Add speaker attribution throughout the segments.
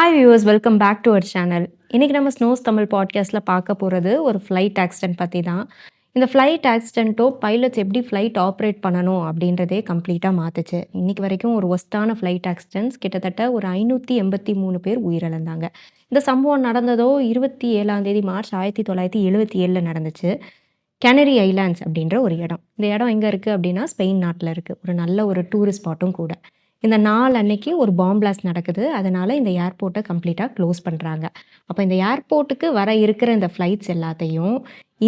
Speaker 1: Hi viewers, welcome back to our channel. இன்னைக்கு நம்ம Snows Tamil பாட்காஸ்ட்டில் பார்க்க போகிறது ஒரு ஃப்ளைட் ஆக்சிடென்ட் பற்றி தான். இந்த ஃப்ளைட் ஆக்சிடென்ட்டோ பைலட்ஸ் எப்படி ஃப்ளைட் ஆப்ரேட் பண்ணணும் அப்படின்றதே கம்ப்ளீட்டாக மாற்றுச்சு. இன்னைக்கு வரைக்கும் ஒரு ஒஸ்ட்டான ஃப்ளைட் ஆக்சிடென்ட்ஸ் கிட்டத்தட்ட ஒரு 583 பேர் உயிரிழந்தாங்க. இந்த சம்பவம் நடந்ததோ 27ஆம் தேதி மார்ச் 1977 நடந்துச்சு. கேனரி ஐலாண்ட்ஸ் அப்படின்ற ஒரு இடம். இந்த இடம் எங்கே இருக்குது அப்படின்னா ஸ்பெயின் நாட்டில் இருக்குது. ஒரு நல்ல ஒரு டூரிஸ்ட் ஸ்பாட்டும் கூட. இந்த நாள் அன்னைக்கு ஒரு பாம் பிளாஸ்ட் நடக்குது. அதனால இந்த ஏர்போர்ட்ட கம்ப்ளீட்டா க்ளோஸ் பண்றாங்க. அப்ப இந்த ஏர்போர்ட்டுக்கு வர இருக்கிற இந்த ஃப்ளைட்ஸ் எல்லாத்தையும்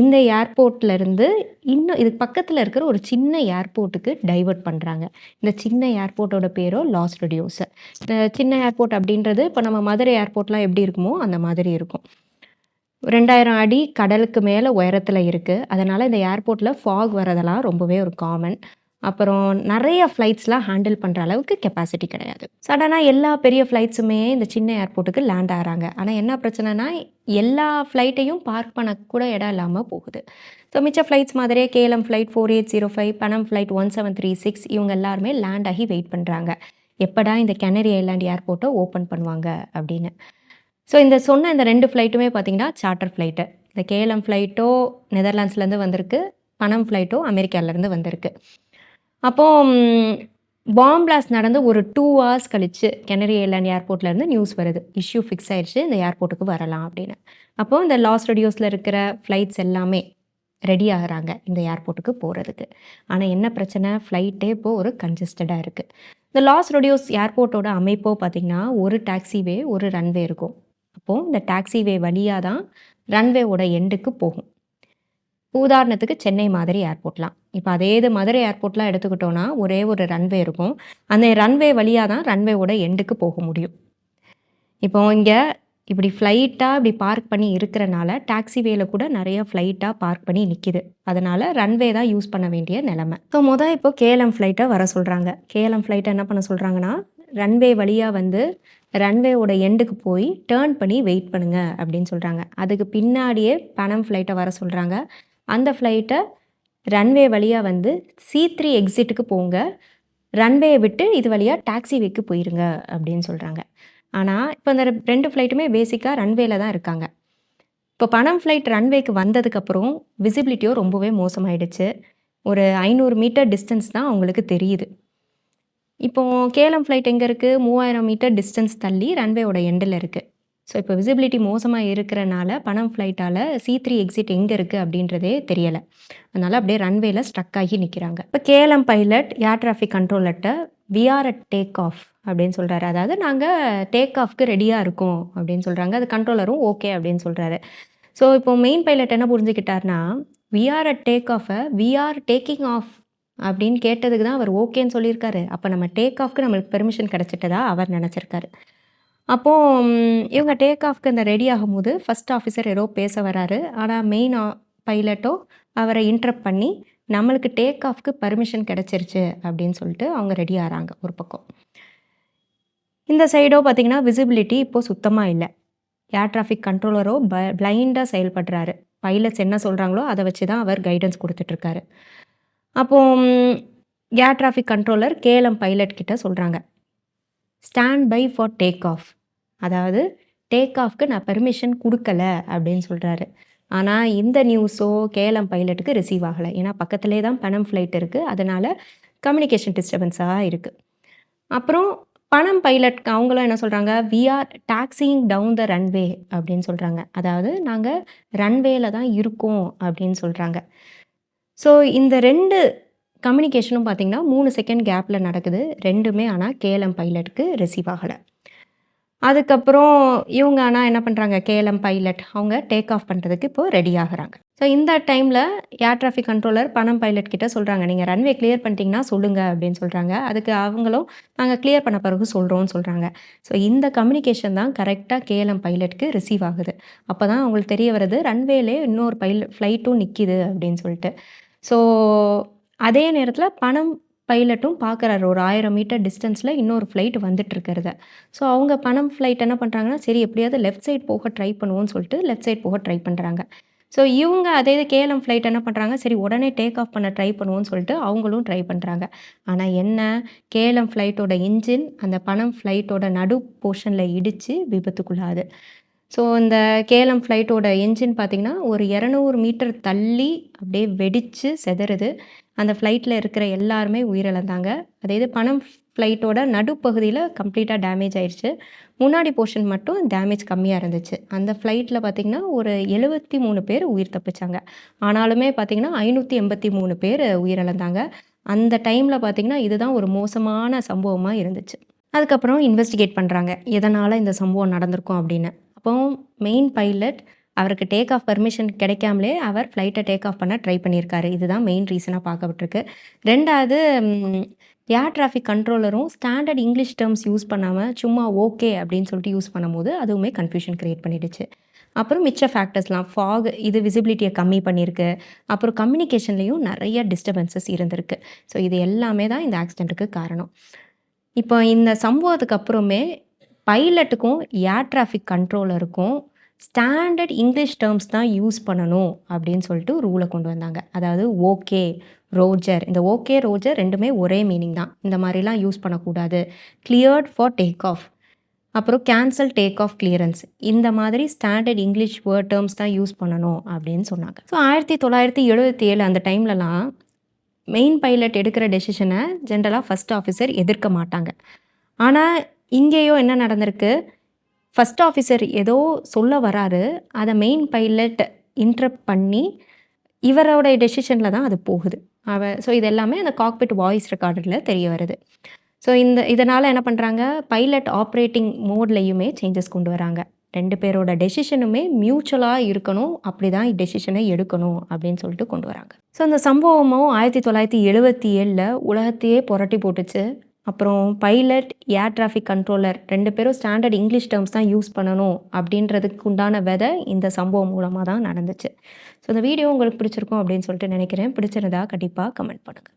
Speaker 1: இந்த ஏர்போர்ட்ல இருந்து இன்னும் இதுக்கு பக்கத்துல இருக்கிற ஒரு சின்ன ஏர்போர்ட்டுக்கு டைவர்ட் பண்றாங்க. இந்த சின்ன ஏர்போர்ட்டோட பேரோ லாஸ் ரெடியோஸ். இந்த சின்ன ஏர்போர்ட் அப்படின்றது இப்ப நம்ம மதுரை ஏர்போர்ட்லாம் எப்படி இருக்குமோ அந்த மாதிரி இருக்கும். 2000 அடி கடலுக்கு மேல உயரத்துல இருக்கு. அதனால இந்த ஏர்போர்ட்ல ஃபாக் வரதெல்லாம் ரொம்பவே ஒரு காமன். அப்புறம் நெறைய ஃப்ளைட்ஸ்லாம் ஹேண்டில் பண்ற அளவுக்கு கெப்பாசிட்டி கிடையாது. சடனா எல்லா பெரிய ஃப்ளைட்ஸுமே இந்த சின்ன ஏர்போர்ட்டுக்கு லேண்ட் ஆகுறாங்க. ஆனா என்ன பிரச்சனைனா, எல்லா ஃப்ளைட்டையும் பார்க் பண்ண கூட இடம் இல்லாம போகுது. ஸோ மிச்ச ஃப்ளைட்ஸ் மாதிரியே கேஎல்எம் ஃப்ளைட் 4805, பனம் ஃப்ளைட் 1736 இவங்க எல்லாருமே லேண்ட் ஆகி வெயிட் பண்றாங்க. எப்படா இந்த கேனரி ஐலாண்ட் ஏர்போர்ட்ட ஓப்பன் பண்ணுவாங்க அப்படின்னு. ஸோ இந்த சொன்ன இந்த 2 ஃப்ளைட்டுமே பார்த்தீங்கன்னா, சார்ட்டர் ஃப்ளைட்டு. இந்த கேஎல்எம் ஃப்ளைட்டோ நெதர்லாண்ட்ஸ்லேருந்து வந்திருக்கு. பனம் ஃப்ளைட்டோ அமெரிக்காலேருந்து வந்திருக்கு. அப்போ பாம் பிளாஸ்ட் நடந்து ஒரு 2 ஹார்ஸ் கழிச்சு கேனரி ஐலாண்ட் ஏர்போர்ட்லேருந்து நியூஸ் வருது. இஷ்யூ ஃபிக்ஸ் ஆயிடுச்சு. இந்த ஏர்போர்ட்டுக்கு வரலாம் அப்படின்னு. அப்போ இந்த லாஸ் ரெடியோஸில் இருக்கிற ஃப்ளைட்ஸ் எல்லாமே ரெடி ஆகுறாங்க இந்த ஏர்போர்ட்டுக்கு போகிறதுக்கு. ஆனால் என்ன பிரச்சனை, ஃப்ளைட்டே இப்போ ஒரு கன்ஜஸ்டடா இருக்குது. இந்த லாஸ் ரெடியோஸ் ஏர்போர்ட்டோட அமைப்போ பார்த்தீங்கன்னா, ஒரு டாக்ஸிவே, ஒரு ரன்வே இருக்கும். அப்போது இந்த டாக்ஸிவே வழியாக தான் ரன்வேவோட எண்டுக்கு போகும். உதாரணத்துக்கு சென்னை மாதிரி ஏர்போர்ட்லாம். இப்போ அதே இது மதுரை ஏர்போர்ட்லாம் எடுத்துக்கிட்டோன்னா, ஒரே ஒரு ரன்வே இருக்கும். அந்த ரன்வே வழியா தான் ரன்வேவோட எண்டுக்கு போக முடியும். இப்போ இங்க இப்படி ஃப்ளைட்டா இப்படி பார்க் பண்ணி இருக்கிறனால, டாக்ஸிவேல கூட நெறைய ஃப்ளைட்டா பார்க் பண்ணி நிக்குது. அதனால ரன்வே தான் யூஸ் பண்ண வேண்டிய நிலைமை. ஸோ இப்போ கேஎல்எம் ஃப்ளைட்ட வர சொல்றாங்க. கேஎல்எம் ஃப்ளைட்ட என்ன பண்ண சொல்றாங்கன்னா, ரன்வே வழியா வந்து ரன்வேவோட எண்டுக்கு போய் டர்ன் பண்ணி வெயிட் பண்ணுங்க அப்படின்னு சொல்றாங்க. அதுக்கு பின்னாடியே பனம் ஃப்ளைட்ட வர சொல்றாங்க. அந்த ஃப்ளைட்டை ரன்வே வழியாக வந்து C3 எக்ஸிட்டுக்கு போங்க, ரன்வேயை விட்டு இது வழியாக டாக்ஸிவேக்கு போயிருங்க அப்படின்னு சொல்கிறாங்க. ஆனால் இப்போ இந்த 2 ஃப்ளைட்டுமே பேசிக்காக ரன்வேல தான் இருக்காங்க. இப்போ பனம் ஃப்ளைட் ரன்வேக்கு வந்ததுக்கப்புறம் விசிபிலிட்டியோ ரொம்பவே மோசமாயிடுச்சு. ஒரு 500 மீட்டர் டிஸ்டன்ஸ் தான் அவங்களுக்கு தெரியுது. இப்போ கேஎல்எம் ஃப்ளைட் எங்கே இருக்குது, 3000 மீட்டர் டிஸ்டன்ஸ் தள்ளி ரன்வேயோட எண்டில் இருக்குது. ஸோ இப்போ விசிபிலிட்டி மோசமாக இருக்கிறனால பனம் ஃப்ளைட்டால் C3 எக்ஸிட் எங்கே இருக்குது அப்படின்றதே தெரியலை. அதனால் அப்படியே ரன்வேல ஸ்ட்ரக் ஆகி நிற்கிறாங்க. இப்போ கேஎல்எம் பைலட் ஏர் டிராஃபிக் கண்ட்ரோலர்கிட்ட we are at take off அப்படின்னு சொல்கிறாரு. அதாவது நாங்கள் டேக் ஆஃப்க்கு ரெடியாக இருக்கோம் அப்படின்னு சொல்கிறாங்க. அது கண்ட்ரோலரும் ஓகே அப்படின்னு சொல்கிறாரு. ஸோ இப்போ மெயின் பைலட் என்ன புரிஞ்சுக்கிட்டார்னா, வி ஆர் அட் டேக் ஆஃபை வி ஆர் டேக்கிங் ஆஃப் அப்படின்னு கேட்டதுக்கு தான் அவர் ஓகேன்னு சொல்லியிருக்காரு. அப்போ நம்ம டேக் ஆஃப்க்கு நம்மளுக்கு பெர்மிஷன் கிடச்சிட்டதா அவர் நினச்சிருக்காரு. அப்போது இவங்க டேக் ஆஃப்க்கு இந்த ரெடி ஆகும்போது ஃபர்ஸ்ட் ஆஃபீஸர் ஏதோ பேச வராரு. ஆனால் மெயின் பைலட்டோ அவரை இன்டரப்ட் பண்ணி நம்மளுக்கு டேக் ஆஃப்க்கு பர்மிஷன் கிடச்சிருச்சு அப்படின்னு சொல்லிட்டு அவங்க ரெடி ஆகிறாங்க ஒரு பக்கம். இந்த சைடோ பார்த்தீங்கன்னா விசிபிலிட்டி இப்போது சுத்தமாக இல்லை. Air traffic கண்ட்ரோலரோ பிளைண்டாக செயல்படுறாரு. பைலட்ஸ் என்ன சொல்கிறாங்களோ அதை வச்சு தான் அவர் கைடன்ஸ் கொடுத்துட்ருக்காரு. அப்போது air traffic controller KLM pilot கிட்ட சொல்கிறாங்க, stand by for take off. அதாவது டேக் ஆஃப்க்கு நான் பெர்மிஷன் கொடுக்கல அப்படின்னு சொல்கிறாரு. ஆனால் இந்த நியூஸோ கேஎல்எம் பைலட்டுக்கு ரிசீவ் ஆகலை. ஏன்னா பக்கத்துலேயே தான் பனம் ஃப்ளைட் இருக்குது. அதனால் கம்யூனிகேஷன் டிஸ்டர்பன்ஸாக இருக்குது. அப்புறம் பனம் பைலட் அவங்களும் என்ன சொல்கிறாங்க, we are taxiing down the runway அப்படின்னு சொல்கிறாங்க. அதாவது நாங்கள் ரன்வேல தான் இருக்கோம் அப்படின்னு சொல்கிறாங்க. ஸோ இந்த 2 கம்யூனிகேஷனும் பார்த்தீங்கன்னா 3 செகண்ட் கேப்பில் நடக்குது. 2மே ஆனால் கேஎல்எம் பைலட்டுக்கு ரிசீவ் ஆகலை. அதுக்கப்புறம் இவங்க ஆனால் என்ன பண்ணுறாங்க, கேஎல்எம் பைலட் அவங்க டேக் ஆஃப் பண்ணுறதுக்கு இப்போ ரெடி ஆகுறாங்க. ஸோ இந்த டைமில் ஏர் டிராஃபிக் கண்ட்ரோலர் பனம் பைலட் கிட்ட சொல்கிறாங்க, நீங்கள் ரன்வே கிளியர் பண்ணிட்டீங்கன்னா சொல்லுங்கள் அப்படின்னு சொல்கிறாங்க. அதுக்கு அவங்களும் நாங்கள் கிளியர் பண்ண பிறகு சொல்கிறோன்னு சொல்கிறாங்க. ஸோ இந்த கம்யூனிகேஷன் தான் கரெக்டாக கேஎல்எம் பைலட்டுக்கு ரிசீவ் ஆகுது. அப்போ தான் அவங்களுக்கு தெரிய வருது ரன்வேலே இன்னொரு ஃப்ளைட்டும் நிற்கிது அப்படின்னு சொல்லிட்டு. ஸோ அதே நேரத்தில் பனம் பைலட்டும் பார்க்குறாரு ஒரு 1000 மீட்டர் டிஸ்டன்ஸில் இன்னொரு ஃப்ளைட் வந்துட்டு இருக்கிறத. ஸோ அவங்க பனம் ஃப்ளைட் என்ன பண்ணுறாங்கன்னா, சரி எப்படியாவது லெஃப்ட் சைட் போக ட்ரை பண்ணுவோன்னு சொல்லிட்டு லெஃப்ட் சைட் போக ட்ரை பண்ணுறாங்க. ஸோ இவங்க அதே இது கேஎல்எம் ஃப்ளைட் என்ன பண்ணுறாங்க, சரி உடனே டேக் ஆஃப் பண்ண ட்ரை பண்ணுவோம்னு சொல்லிட்டு அவங்களும் ட்ரை பண்ணுறாங்க. ஆனா என்ன, கேஎல்எம் ஃப்ளைட்டோட என்ஜின் அந்த பனம் ஃப்ளைட்டோட நடு போர்ஷன்ல இடிச்சு விபத்துக்குள்ளாகுது. ஸோ இந்த கேஎல்எம் ஃப்ளைட்டோட என்ஜின் பார்த்தீங்கன்னா, ஒரு 200 மீட்டர் தள்ளி அப்படியே வெடிச்சு சிதறுது. அந்த ஃப்ளைட்ல இருக்கிற எல்லாருமே உயிரிழந்தாங்க. அதே இது பனம் ஃப்ளைட்டோட நடுப்பகுதியில கம்ப்ளீட்டா டேமேஜ் ஆயிருச்சு. முன்னாடி போர்ஷன் மட்டும் டேமேஜ் கம்மியா இருந்துச்சு. அந்த ஃப்ளைட்ல பார்த்தீங்கன்னா, ஒரு 73 பேர் உயிர் தப்பிச்சாங்க. ஆனாலுமே பார்த்தீங்கன்னா, 583 பேர் உயிரிழந்தாங்க. அந்த டைம்ல பார்த்தீங்கன்னா, இதுதான் ஒரு மோசமான சம்பவமா இருந்துச்சு. அதுக்கப்புறம் இன்வெஸ்டிகேட் பண்றாங்க. எதனால இந்த சம்பவம் நடந்திருக்கும் அப்படின்னு. அப்போ மெயின் பைலட் அவருக்கு டேக் ஆஃப் பெர்மிஷன் கிடைக்காமலே அவர் ஃப்ளைட்டை டேக் ஆஃப் பண்ண ட்ரை பண்ணியிருக்காரு. இதுதான் மெயின் ரீசனாக பார்க்கப்பட்டிருக்கு. 2வது ஏர் டிராஃபிக் கண்ட்ரோலரும் ஸ்டாண்டர்ட் இங்கிலீஷ் டேர்ம்ஸ் யூஸ் பண்ணாமல் சும்மா ஓகே அப்படின்னு சொல்லிட்டு யூஸ் பண்ணும்போது அதுவுமே கன்ஃபியூஷன் கிரியேட் பண்ணிடுச்சு. அப்புறம் மிச்ச ஃபேக்டர்ஸ்லாம் ஃபாக் இது விசிபிலிட்டியை கம்மி பண்ணியிருக்கு. அப்புறம் கம்யூனிகேஷன்லேயும் நிறைய டிஸ்டர்பன்சஸ் இருந்திருக்கு. ஸோ இது எல்லாமே தான் இந்த ஆக்சிடெண்ட்டுக்கு காரணம். இப்போ இந்த சம்பவத்துக்கு அப்புறமே பைலட்டுக்கும் ஏர் டிராஃபிக் கண்ட்ரோலருக்கும் ஸ்டாண்டர்ட் இங்கிலீஷ் டேர்ம்ஸ் தான் யூஸ் பண்ணணும் அப்படின்னு சொல்லிட்டு ரூலை கொண்டு வந்தாங்க. அதாவது ஓகே, ரோஜர். இந்த ஓகே, ரோஜர் 2மே ஒரே மீனிங் தான். இந்த மாதிரிலாம் யூஸ் பண்ணக்கூடாது. கிளியர்ட் ஃபார் டேக் ஆஃப், அப்புறம் கேன்சல் டேக் ஆஃப் கிளியரன்ஸ். இந்த மாதிரி ஸ்டாண்டர்ட் இங்கிலீஷ் வேர்ட் டேர்ம்ஸ் தான் யூஸ் பண்ணணும் அப்படின்னு சொன்னாங்க. ஸோ 1977 அந்த டைம்லலாம் மெயின் பைலட் எடுக்கிற டெசிஷனை ஜென்ரலாக ஃபர்ஸ்ட் ஆஃபீஸர் எதிர்க்க மாட்டாங்க. ஆனால் இங்கேயோ என்ன நடந்திருக்கு, ஃபர்ஸ்ட் ஆஃபீஸர் ஏதோ சொல்ல வராரு, அதை மெயின் பைலட் இன்டரப்ட் பண்ணி இவரோட டெசிஷனில் தான் அது போகுது. ஸோ இது எல்லாமே அந்த காக்பிட் வாய்ஸ் ரெக்கார்டரில் தெரிய வருது. ஸோ இதனால் என்ன பண்ணுறாங்க, பைலட் ஆப்ரேட்டிங் மோட்லேயுமே சேஞ்சஸ் கொண்டு வராங்க. 2 பேரோட டெசிஷனுமே மியூச்சுவலாக இருக்கணும், அப்படி தான் டெசிஷனை எடுக்கணும் அப்படின்னு சொல்லிட்டு கொண்டு வராங்க. ஸோ இந்த சம்பவமும் 1977 உலகத்தையே புரட்டி போட்டுச்சு. அப்புறம் பைலட், ஏர் டிராஃபிக் கண்ட்ரோலர் 2 பேரும் ஸ்டாண்டர்ட் இங்கிலீஷ் டேர்ம்ஸ் தான் யூஸ் பண்ணணும் அப்படின்றதுக்கு உண்டான விதை இந்த சம்பவம் மூலமாக தான் நடந்துச்சு. ஸோ இந்த வீடியோ உங்களுக்கு பிடிச்சிருக்கும் அப்படின்னு சொல்லிட்டு நினைக்கிறேன். பிடிச்சிருந்தா கண்டிப்பாக கமெண்ட் பண்ணுங்கள்.